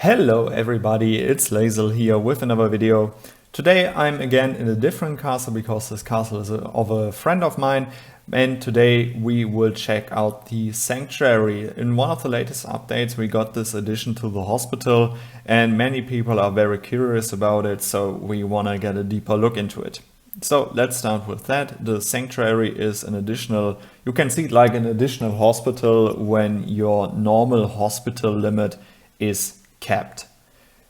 Hello everybody, it's Lazel here with another video. Today I'm again in a different castle because this castle is of a friend of mine, and today we will check out the Sanctuary. In one of the latest updates we got this addition to the hospital and many people are very curious about it, so we want to get a deeper look into it. So let's start with that. The Sanctuary is an additional, you can see it like an additional hospital when your normal hospital limit is capped.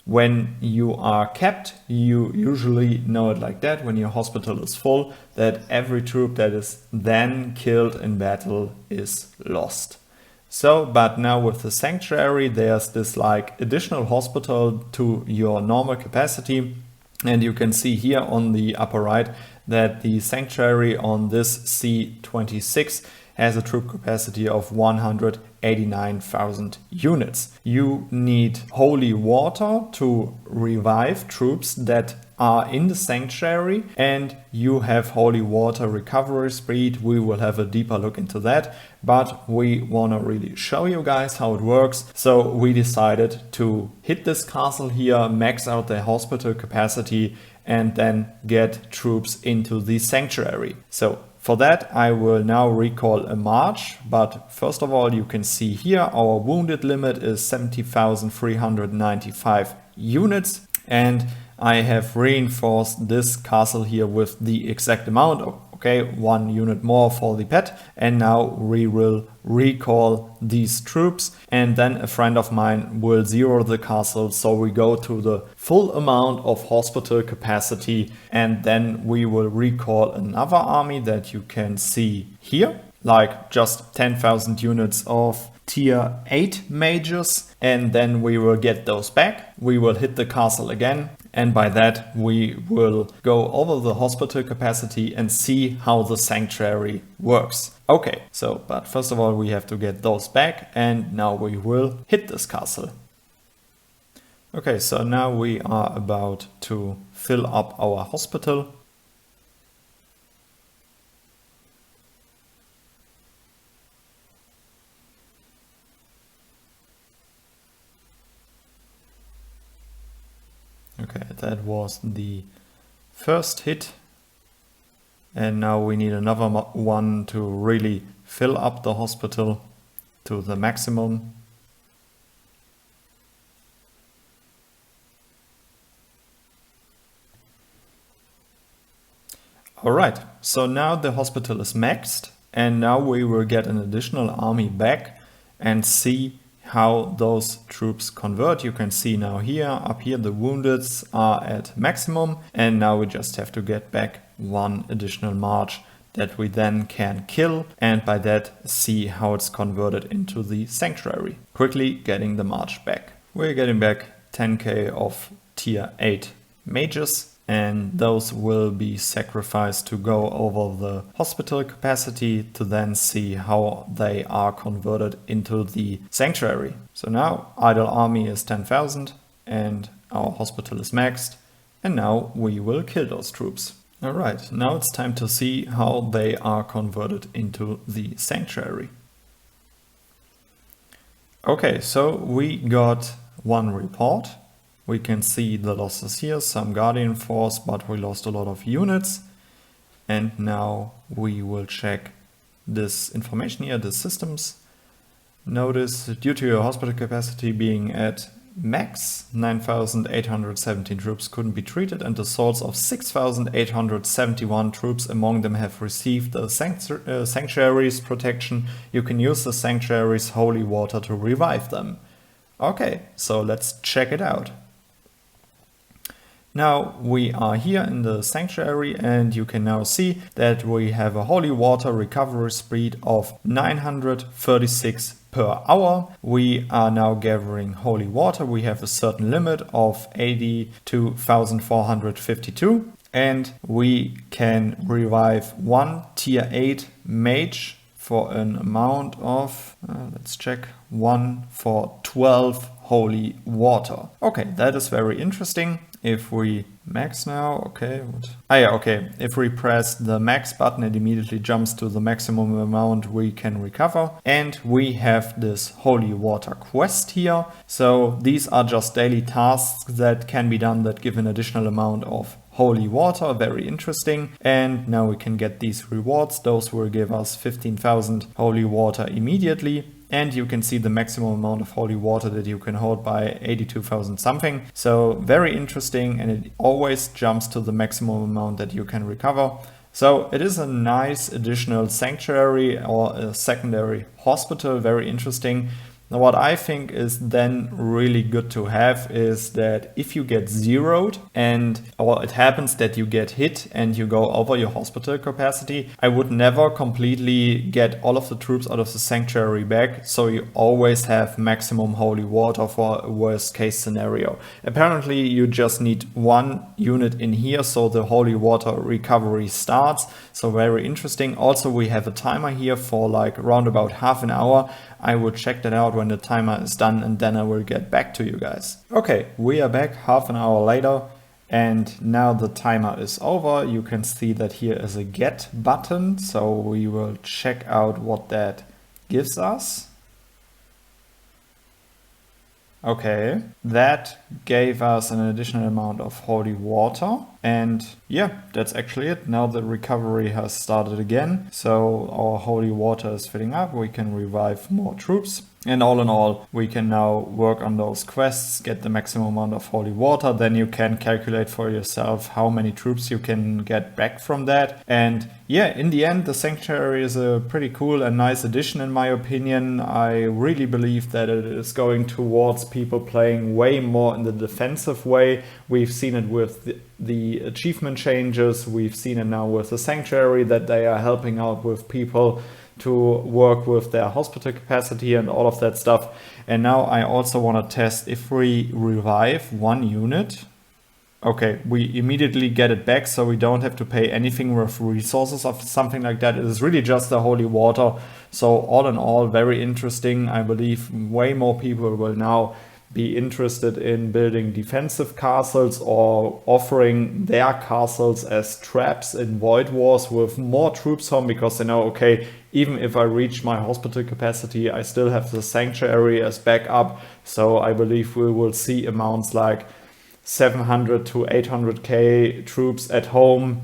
When you are capped, you usually know it like that, when your hospital is full, that every troop that is then killed in battle is lost. So, but now with the Sanctuary, there's this like additional hospital to your normal capacity. And you can see here on the upper right that the Sanctuary on this C26 has a troop capacity of 189,000 units. You need holy water to revive troops that are in the Sanctuary, and you have holy water recovery speed. We will have a deeper look into that, but we want to really show you guys how it works. So we decided to hit this castle here, max out the hospital capacity, and then get troops into the Sanctuary. So for that, I will now recall a march, but first of all, you can see here our wounded limit is 70,395 units, and I have reinforced this castle here with the exact amount of, okay, 1 unit more for the pet, and now we will recall these troops, and then a friend of mine will zero the castle, so we go to the full amount of hospital capacity, and then we will recall another army that you can see here, like just 10,000 units of tier 8 mages, and then we will get those back. We will hit the castle again, and by that we will go over the hospital capacity and see how the Sanctuary works. Okay, so but first of all we have to get those back, and now we will hit this castle. Okay, so now we are about to fill up our hospital. Okay, that was the first hit, and now we need another one to really fill up the hospital to the maximum. Alright, so now the hospital is maxed, and now we will get an additional army back and see how those troops convert. You can see now here, up here, the woundeds are at maximum, and now we just have to get back one additional march that we then can kill, and by that see how it's converted into the Sanctuary. Quickly getting the march back. We're getting back 10k of tier 8 mages, and those will be sacrificed to go over the hospital capacity to then see how they are converted into the Sanctuary. So now idle army is 10,000 and our hospital is maxed, and now we will kill those troops. Alright, now it's time to see how they are converted into the Sanctuary. Okay, so we got one report. We can see the losses here, some Guardian Force, but we lost a lot of units. And now we will check this information here, the systems. Notice, due to your hospital capacity being at max, 9,817 troops couldn't be treated, and the souls of 6,871 troops among them have received the Sanctuary's protection. You can use the Sanctuary's holy water to revive them. Okay, so let's check it out. Now we are here in the Sanctuary, and you can now see that we have a holy water recovery speed of 936 per hour. We are now gathering holy water. We have a certain limit of 82,452, and we can revive one tier 8 mage for an amount of, let's check, 1 for 12 holy water. Okay, that is very interesting. If we max now, okay, okay. If we press the max button, it immediately jumps to the maximum amount we can recover. And we have this holy water quest here. So these are just daily tasks that can be done that give an additional amount of holy water. Very interesting. And now we can get these rewards. Those will give us 15,000 holy water immediately. And you can see the maximum amount of holy water that you can hold by 82,000 something. So very interesting, and it always jumps to the maximum amount that you can recover. So it is a nice additional sanctuary or a secondary hospital, very interesting. Now, what I think is then really good to have is that if you get zeroed or it happens that you get hit and you go over your hospital capacity, I would never completely get all of the troops out of the sanctuary back. So you always have maximum holy water for a worst case scenario. Apparently you just need one unit in here so the holy water recovery starts. So very interesting. Also, we have a timer here for like around about half an hour. I will check that out when the timer is done and then I will get back to you guys. Okay, we are back half an hour later and now the timer is over. You can see that here is a get button. So we will check out what that gives us. Okay, that gave us an additional amount of holy water. And yeah, that's actually it. Now the recovery has started again. So our holy water is filling up. We can revive more troops. And all in all, we can now work on those quests, get the maximum amount of holy water. Then you can calculate for yourself how many troops you can get back from that. And yeah, in the end, the Sanctuary is a pretty cool and nice addition in my opinion. I really believe that it is going towards people playing way more in the defensive way. We've seen it with the achievement changes. We've seen it now with the Sanctuary that they are helping out with people to work with their hospital capacity and all of that stuff. And now I also want to test if we revive one unit. Okay, we immediately get it back, so we don't have to pay anything with resources or something like that. It is really just the holy water. So all in all, very interesting. I believe way more people will now be interested in building defensive castles or offering their castles as traps in Void Wars with more troops home, because they know, okay, even if I reach my hospital capacity, I still have the Sanctuary as backup. So I believe we will see amounts like 700 to 800k troops at home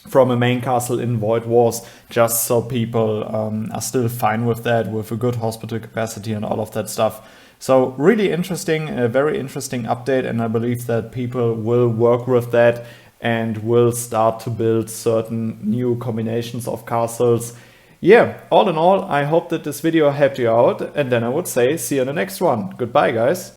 from a main castle in Void Wars, just so people are still fine with that, with a good hospital capacity and all of that stuff. So really interesting, a very interesting update, and I believe that people will work with that and will start to build certain new combinations of castles. Yeah, all in all, I hope that this video helped you out, and then I would say see you in the next one. Goodbye, guys.